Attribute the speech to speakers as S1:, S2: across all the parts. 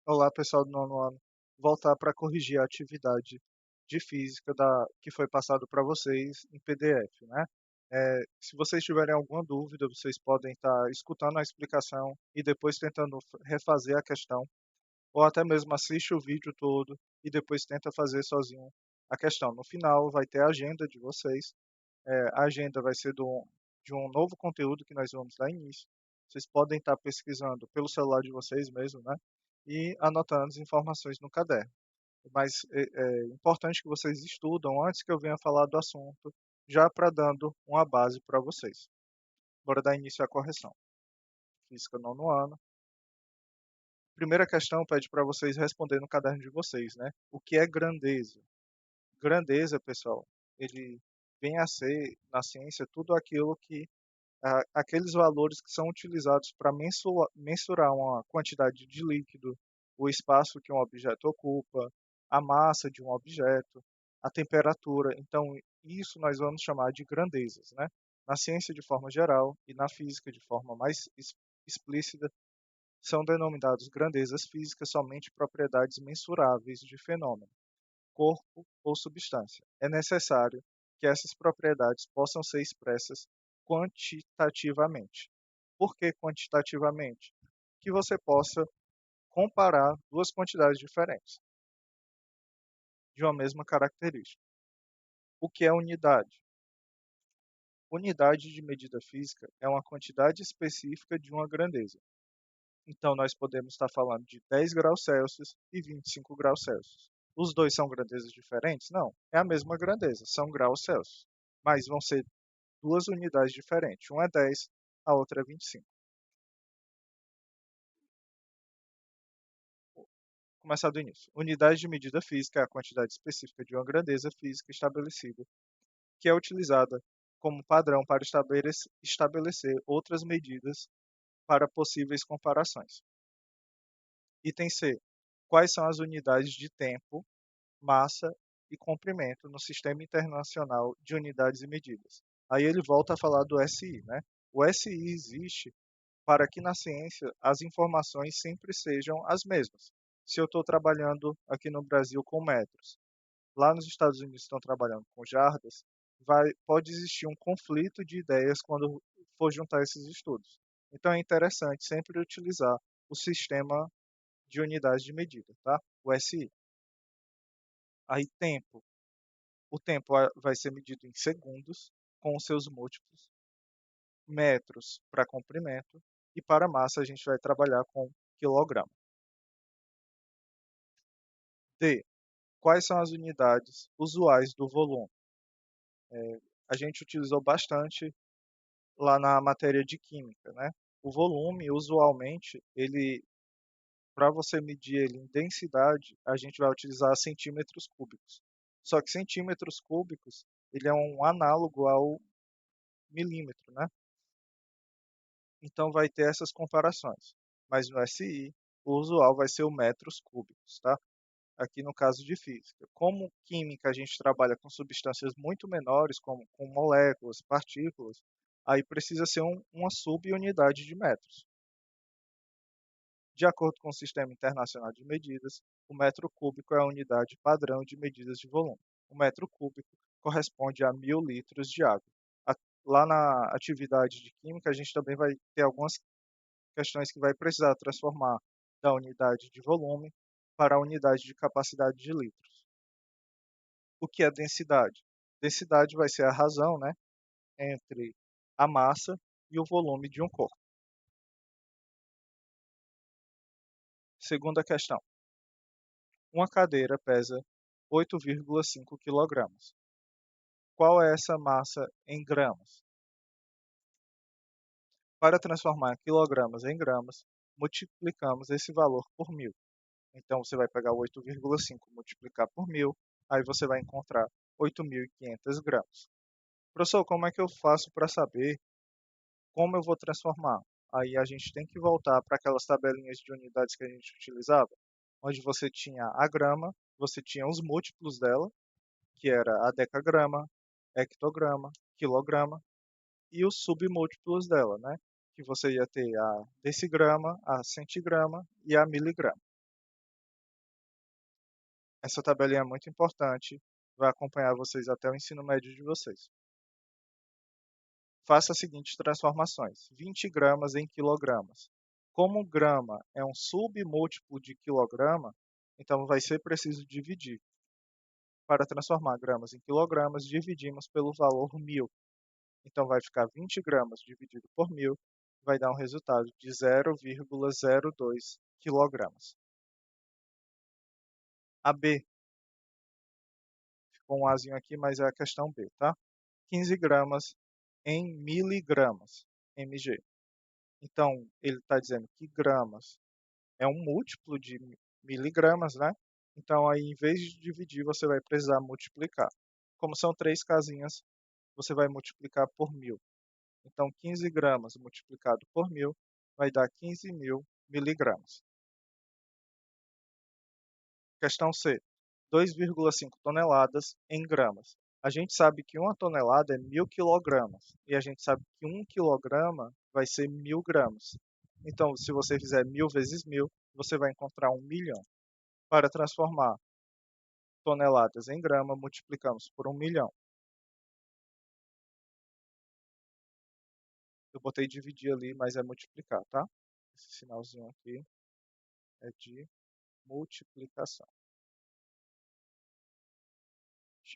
S1: Olá, pessoal do nono ano. Voltar para corrigir a atividade de física que foi passado para vocês em PDF, né? Se vocês tiverem alguma dúvida, vocês podem estar escutando a explicação e depois tentando refazer a questão, ou até mesmo assiste o vídeo todo e depois tenta fazer sozinho a questão. No final vai ter a agenda de vocês. A agenda vai ser de um novo conteúdo que nós vamos dar início. Vocês podem estar pesquisando pelo celular de vocês mesmo, né? E anotando as informações no caderno. Mas é importante que vocês estudam antes que eu venha falar do assunto, já para dando uma base para vocês. Bora dar início à correção. Física nono ano. Primeira questão pede para vocês responderem no caderno de vocês, né? O que é grandeza? Grandeza, pessoal, ele vem a ser, na ciência, tudo aquilo que aqueles valores que são utilizados para mensurar uma quantidade de líquido, o espaço que um objeto ocupa, a massa de um objeto, a temperatura. Então, isso nós vamos chamar de grandezas, né? Na ciência de forma geral e na física de forma mais explícita, são denominados grandezas físicas somente propriedades mensuráveis de fenômeno, corpo ou substância. É necessário que essas propriedades possam ser expressas quantitativamente. Por que quantitativamente? Que você possa comparar duas quantidades diferentes de uma mesma característica. O que é unidade? Unidade de medida física é uma quantidade específica de uma grandeza. Então, nós podemos estar falando de 10 graus Celsius e 25 graus Celsius. Os dois são grandezas diferentes? Não, é a mesma grandeza, são graus Celsius. Mas vão ser duas unidades diferentes. Uma é 10, a outra é 25. Vou começar do início. Unidade de medida física é a quantidade específica de uma grandeza física estabelecida, que é utilizada como padrão para estabelecer outras medidas para possíveis comparações. Item C. Quais são as unidades de tempo, massa e comprimento no Sistema Internacional de Unidades e Medidas? Aí ele volta a falar do SI, né? O SI existe para que na ciência as informações sempre sejam as mesmas. Se eu estou trabalhando aqui no Brasil com metros, lá nos Estados Unidos estão trabalhando com jardas, pode existir um conflito de ideias quando for juntar esses estudos. Então é interessante sempre utilizar o sistema de unidades de medida, tá? O SI. Aí tempo. O tempo vai ser medido em segundos, com os seus múltiplos, metros para comprimento, e para massa a gente vai trabalhar com quilograma. D. Quais são as unidades usuais do volume? A gente utilizou bastante lá na matéria de química, né? O volume, usualmente, ele, para você medir ele em densidade, a gente vai utilizar centímetros cúbicos. Só que centímetros cúbicos, ele é um análogo ao milímetro, né? Então vai ter essas comparações. Mas no SI, o usual vai ser o metros cúbicos, tá? Aqui no caso de física. Como química a gente trabalha com substâncias muito menores, como com moléculas, partículas, aí precisa ser uma subunidade de metros. De acordo com o Sistema Internacional de Medidas, o metro cúbico é a unidade padrão de medidas de volume. O metro cúbico corresponde a 1.000 litros de água. Lá na atividade de química, a gente também vai ter algumas questões que vai precisar transformar da unidade de volume para a unidade de capacidade de litros. O que é densidade? Densidade vai ser a razão, né, entre a massa e o volume de um corpo. Segunda questão. Uma cadeira pesa 8,5 kg. Qual é essa massa em gramas? Para transformar quilogramas em gramas, multiplicamos esse valor por 1.000. Então você vai pegar o 8,5 multiplicar por 1.000, aí você vai encontrar 8.500 gramas. Professor, como é que eu faço para saber como eu vou transformar? Aí a gente tem que voltar para aquelas tabelinhas de unidades que a gente utilizava, onde você tinha a grama, você tinha os múltiplos dela, que era a decagrama, hectograma, quilograma, e os submúltiplos dela, né? Que você ia ter a decigrama, a centigrama e a miligrama. Essa tabelinha é muito importante, vai acompanhar vocês até o ensino médio de vocês. Faça as seguintes transformações: 20 gramas em quilogramas. Como grama é um submúltiplo de quilograma, então vai ser preciso dividir. Para transformar gramas em quilogramas, dividimos pelo valor 1000. Então vai ficar 20 gramas dividido por 1000, vai dar um resultado de 0,02 quilogramas. A B, ficou um Azinho aqui, mas é a questão B, tá? 15 gramas em miligramas, mg. Então, ele está dizendo que gramas é um múltiplo de miligramas, né? Então, aí, em vez de dividir, você vai precisar multiplicar. Como são três casinhas, você vai multiplicar por 1000. Então, 15 gramas multiplicado por 1000 vai dar 15.000 miligramas. Questão C. 2,5 toneladas em gramas. A gente sabe que uma tonelada é 1000 quilogramas. E a gente sabe que 1 quilograma vai ser 1000 gramas. Então, se você fizer 1000 vezes 1000, você vai encontrar 1 milhão. Para transformar toneladas em grama, multiplicamos por 1 milhão. Eu botei dividir ali, mas é multiplicar, tá? Esse sinalzinho aqui é de multiplicação.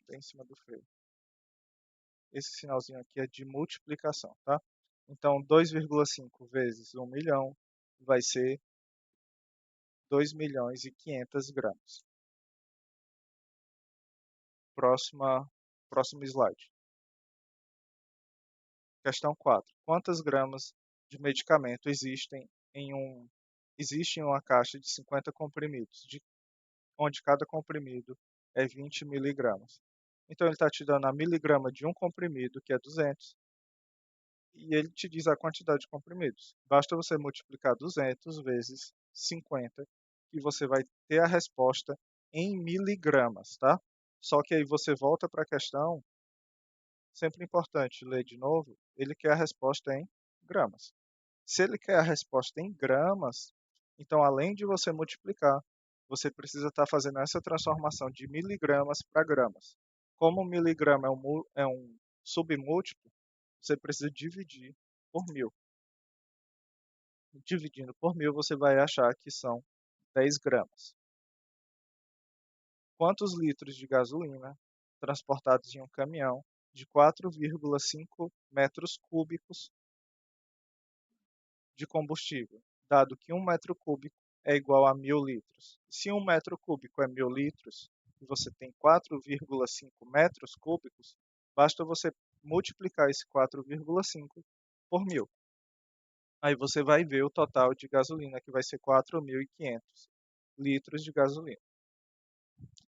S1: Bem em cima do freio. Esse sinalzinho aqui é de multiplicação, tá? Então, 2,5 vezes 1 milhão vai ser 2 milhões e 500 gramas. Próximo slide. Questão 4. Quantas gramas de medicamento existe em uma caixa de 50 comprimidos, onde cada comprimido é 20 miligramas? Então, ele está te dando a miligrama de um comprimido, que é 200, e ele te diz a quantidade de comprimidos. Basta você multiplicar 200 vezes 50, que você vai ter a resposta em miligramas, tá? Só que aí você volta para a questão, sempre importante ler de novo, ele quer a resposta em gramas. Se ele quer a resposta em gramas, então além de você multiplicar, você precisa estar fazendo essa transformação de miligramas para gramas. Como um miligrama é um submúltiplo, você precisa dividir por 1000. Dividindo por 1000, você vai achar que são 10 gramas. Quantos litros de gasolina transportados em um caminhão de 4,5 metros cúbicos de combustível, dado que 1 metro cúbico é igual a 1000 litros? Se 1 metro cúbico é 1000 litros e você tem 4,5 metros cúbicos, basta você multiplicar esse 4,5 por 1000. Aí você vai ver o total de gasolina, que vai ser 4.500 litros de gasolina.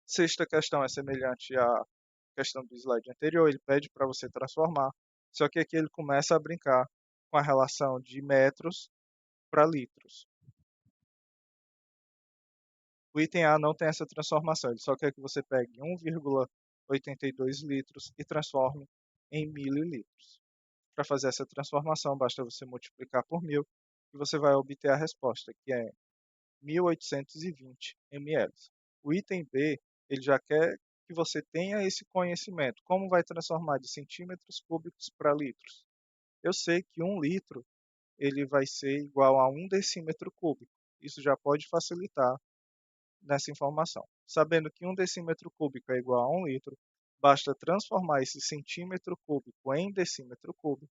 S1: Sexta questão é semelhante à questão do slide anterior, ele pede para você transformar, só que aqui ele começa a brincar com a relação de metros para litros. O item A não tem essa transformação, ele só quer que você pegue 1,82 litros e transforme em mililitros. Para fazer essa transformação, basta você multiplicar por 1000 e você vai obter a resposta, que é 1820 ml. O item B, ele já quer que você tenha esse conhecimento. Como vai transformar de centímetros cúbicos para litros? Eu sei que 1 litro ele vai ser igual a 1 decímetro cúbico. Isso já pode facilitar nessa informação. Sabendo que 1 decímetro cúbico é igual a 1 litro, basta transformar esse centímetro cúbico em decímetro cúbico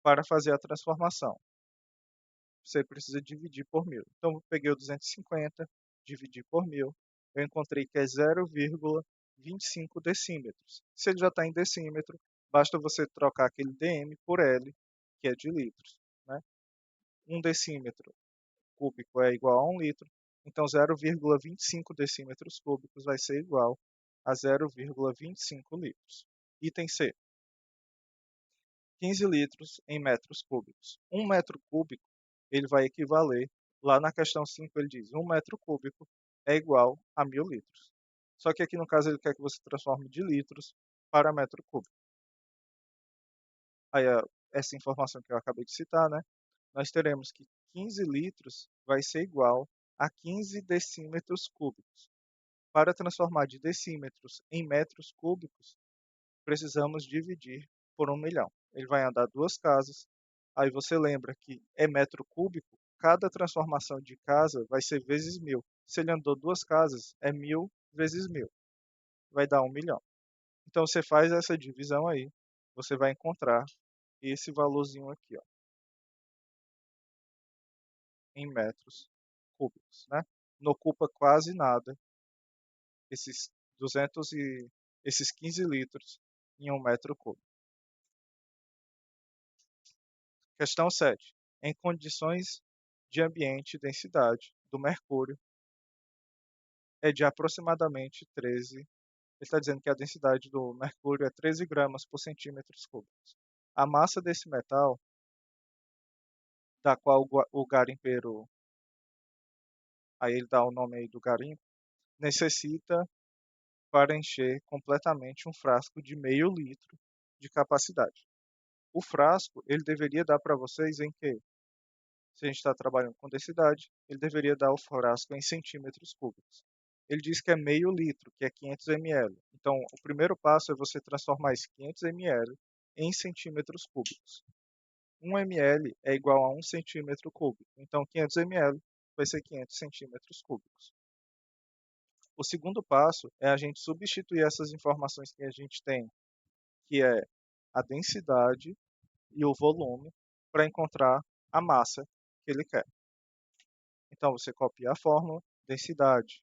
S1: para fazer a transformação. Você precisa dividir por 1000. Então, eu peguei o 250, dividi por 1000, eu encontrei que é 0,25 decímetros. Se ele já está em decímetro, basta você trocar aquele dm por L, que é de litros, né? 1 decímetro cúbico é igual a 1 litro, então 0,25 decímetros cúbicos vai ser igual a 0,25 litros. Item C. 15 litros em metros cúbicos. 1 metro cúbico ele vai equivaler, lá na questão 5 ele diz, 1 metro cúbico é igual a 1000 litros. Só que aqui no caso ele quer que você transforme de litros para metro cúbico. Aí essa informação que eu acabei de citar, né? Nós teremos que 15 litros vai ser igual a 15 decímetros cúbicos. Para transformar de decímetros em metros cúbicos, precisamos dividir por 1 milhão. Ele vai andar 2 casas, aí você lembra que é metro cúbico, cada transformação de casa vai ser vezes 1.000. Se ele andou 2 casas, é 1.000 vezes 1.000, vai dar 1 milhão. Então você faz essa divisão aí, você vai encontrar esse valorzinho aqui, ó, em metros cúbicos, né? Não ocupa quase nada esses 200 e esses 15 litros em 1 metro cúbico. Questão 7. Em condições de ambiente e densidade do mercúrio é de aproximadamente 13. Ele está dizendo que a densidade do mercúrio é 13 gramas por centímetros cúbicos. A massa desse metal, da qual o garimpeiro, aí ele dá o nome aí do garimpo, necessita para encher completamente um frasco de meio litro de capacidade. O frasco, ele deveria dar para vocês em que? Se a gente está trabalhando com densidade, ele deveria dar o frasco em centímetros cúbicos. Ele diz que é meio litro, que é 500 ml. Então, o primeiro passo é você transformar esse 500 ml em centímetros cúbicos. 1 ml é igual a 1 centímetro cúbico. Então, 500 ml vai ser 500 centímetros cúbicos. O segundo passo é a gente substituir essas informações que a gente tem, que é a densidade e o volume, para encontrar a massa que ele quer. Então, você copia a fórmula, densidade,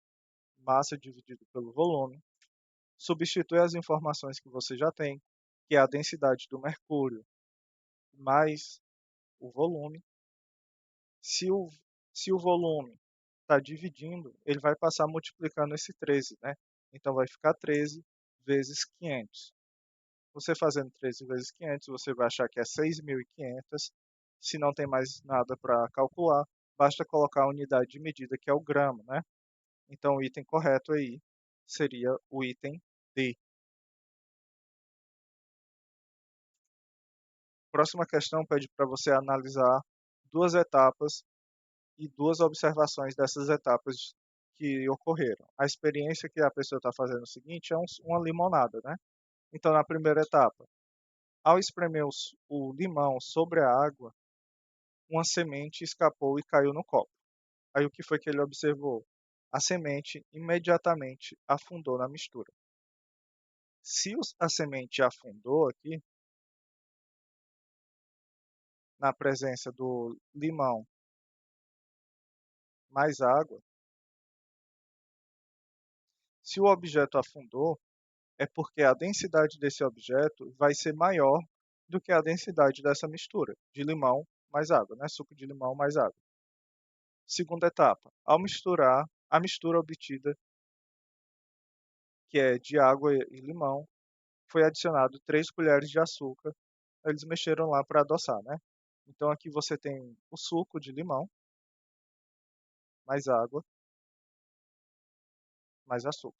S1: massa dividido pelo volume, substitui as informações que você já tem, que é a densidade do mercúrio mais o volume. Se o, se o volume está dividindo, ele vai passar multiplicando esse 13, né? Então, vai ficar 13 vezes 500. Você fazendo 13 vezes 500, você vai achar que é 6.500. Se não tem mais nada para calcular, basta colocar a unidade de medida, que é o grama, né? Então, o item correto aí seria o item D. Próxima questão pede para você analisar 2 etapas e 2 observações dessas etapas que ocorreram. A experiência que a pessoa está fazendo é o seguinte, é uma limonada, né? Então, na primeira etapa, ao espremer o limão sobre a água, uma semente escapou e caiu no copo. Aí o que foi que ele observou? A semente imediatamente afundou na mistura. Se a semente afundou aqui, na presença do limão mais água, se o objeto afundou, é porque a densidade desse objeto vai ser maior do que a densidade dessa mistura de limão mais água, né? Suco de limão mais água. Segunda etapa, ao misturar, a mistura obtida, que é de água e limão, foi adicionado 3 colheres de açúcar. Eles mexeram lá para adoçar, né? Então aqui você tem o suco de limão, mais água, mais açúcar.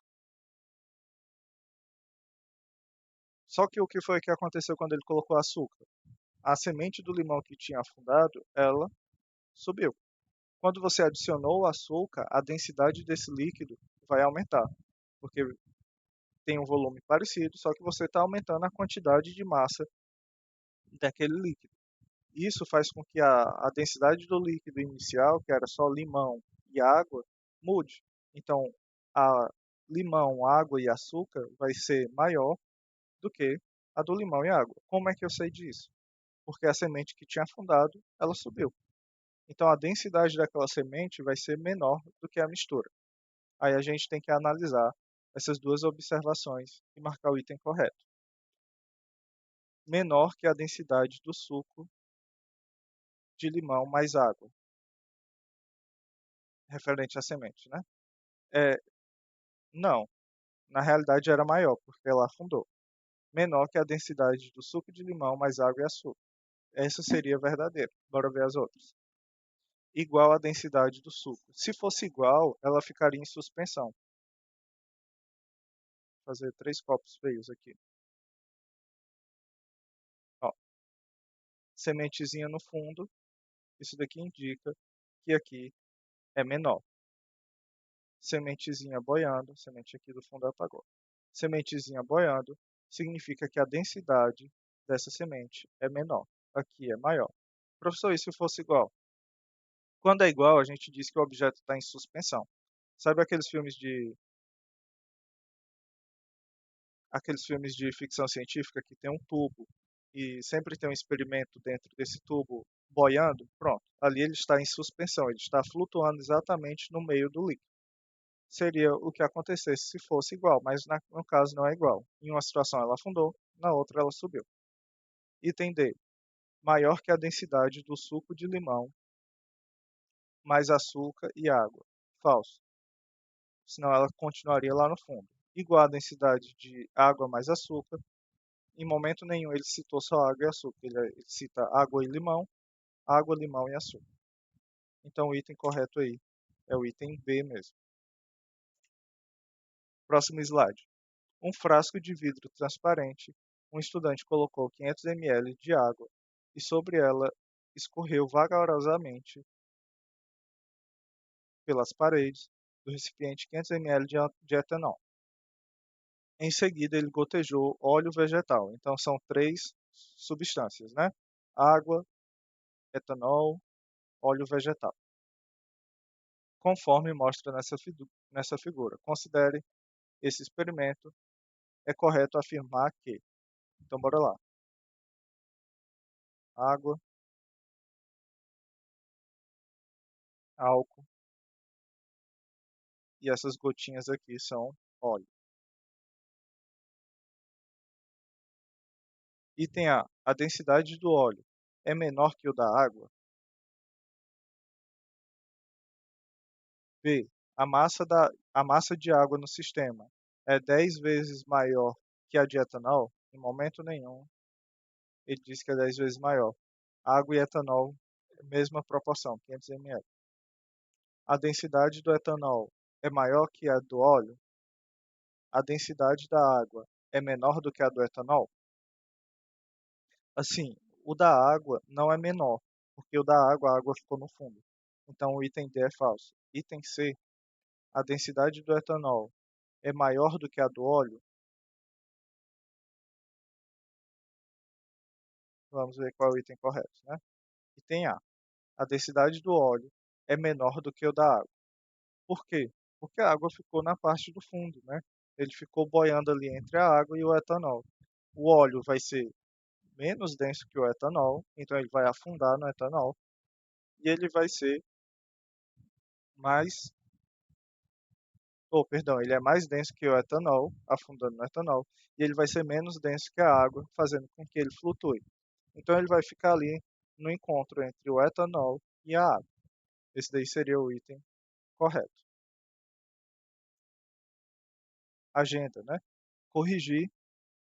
S1: Só que o que foi que aconteceu quando ele colocou açúcar? A semente do limão que tinha afundado, ela subiu. Quando você adicionou o açúcar, a densidade desse líquido vai aumentar, porque tem um volume parecido, só que você está aumentando a quantidade de massa daquele líquido. Isso faz com que a densidade do líquido inicial, que era só limão e água, mude. Então, a limão, água e açúcar vai ser maior do que a do limão e água. Como é que eu sei disso? Porque a semente que tinha afundado, ela subiu. Então, a densidade daquela semente vai ser menor do que a mistura. Aí a gente tem que analisar essas 2 observações e marcar o item correto. Menor que a densidade do suco de limão mais água, referente à semente, né? É, não, na realidade era maior, porque ela afundou. Menor que a densidade do suco de limão mais água e açúcar. Essa seria verdadeira. Bora ver as outras. Igual à densidade do suco. Se fosse igual, ela ficaria em suspensão. Vou fazer 3 copos feios aqui. Ó, sementezinha no fundo. Isso daqui indica que aqui é menor. sementezinha boiando, semente aqui do fundo apagou. Sementezinha boiando significa que a densidade dessa semente é menor. Aqui é maior. Professor, e se fosse igual? Quando é igual, a gente diz que o objeto está em suspensão. Sabe aqueles filmes de ficção científica que tem um tubo e sempre tem um experimento dentro desse tubo boiando? Pronto, ali ele está em suspensão, ele está flutuando exatamente no meio do líquido. Seria o que acontecesse se fosse igual, mas no caso não é igual. Em uma situação ela afundou, na outra ela subiu. Item D. Maior que a densidade do suco de limão, mais açúcar e água. Falso. Senão ela continuaria lá no fundo. Igual a densidade de água mais açúcar. Em momento nenhum ele citou só água e açúcar. Ele cita água, limão e açúcar. Então o item correto aí é o item B mesmo. Próximo slide. Um frasco de vidro transparente. Um estudante colocou 500 ml de água e sobre ela escorreu vagarosamente pelas paredes do recipiente 500 ml de etanol. Em seguida, ele gotejou óleo vegetal. Então, são três substâncias, né? Água, etanol, óleo vegetal. Conforme mostra nessa figura. Considere esse experimento. É correto afirmar que. Então, bora lá. Água, álcool e essas gotinhas aqui são óleo. Item A. A densidade do óleo é menor que o da água? B. A massa de água no sistema é 10 vezes maior que a de etanol? Em momento nenhum ele diz que é 10 vezes maior. Água e etanol, mesma proporção, 500 ml. A densidade do etanol é maior que a do óleo? A densidade da água é menor do que a do etanol? Assim, o da água não é menor, porque o da água, a água ficou no fundo. Então o item D é falso. Item C, a densidade do etanol é maior do que a do óleo? Vamos ver qual é o item correto, né? Item A, a densidade do óleo é menor do que o da água. Por quê? Porque a água ficou na parte do fundo, né? Ele ficou boiando ali entre a água e o etanol. O óleo vai ser menos denso que o etanol, então ele vai afundar no etanol e ele vai ser mais, perdão, ele é mais denso que o etanol, afundando no etanol, e ele vai ser menos denso que a água, fazendo com que ele flutue. Então ele vai ficar ali no encontro entre o etanol e a água. Esse daí seria o item correto. Agenda, né? Corrigir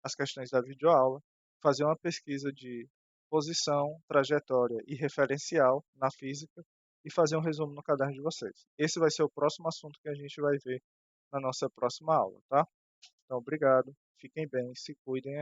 S1: as questões da videoaula, fazer uma pesquisa de posição, trajetória e referencial na física e fazer um resumo no caderno de vocês. Esse vai ser o próximo assunto que a gente vai ver na nossa próxima aula, tá? Então, obrigado, fiquem bem, se cuidem aí.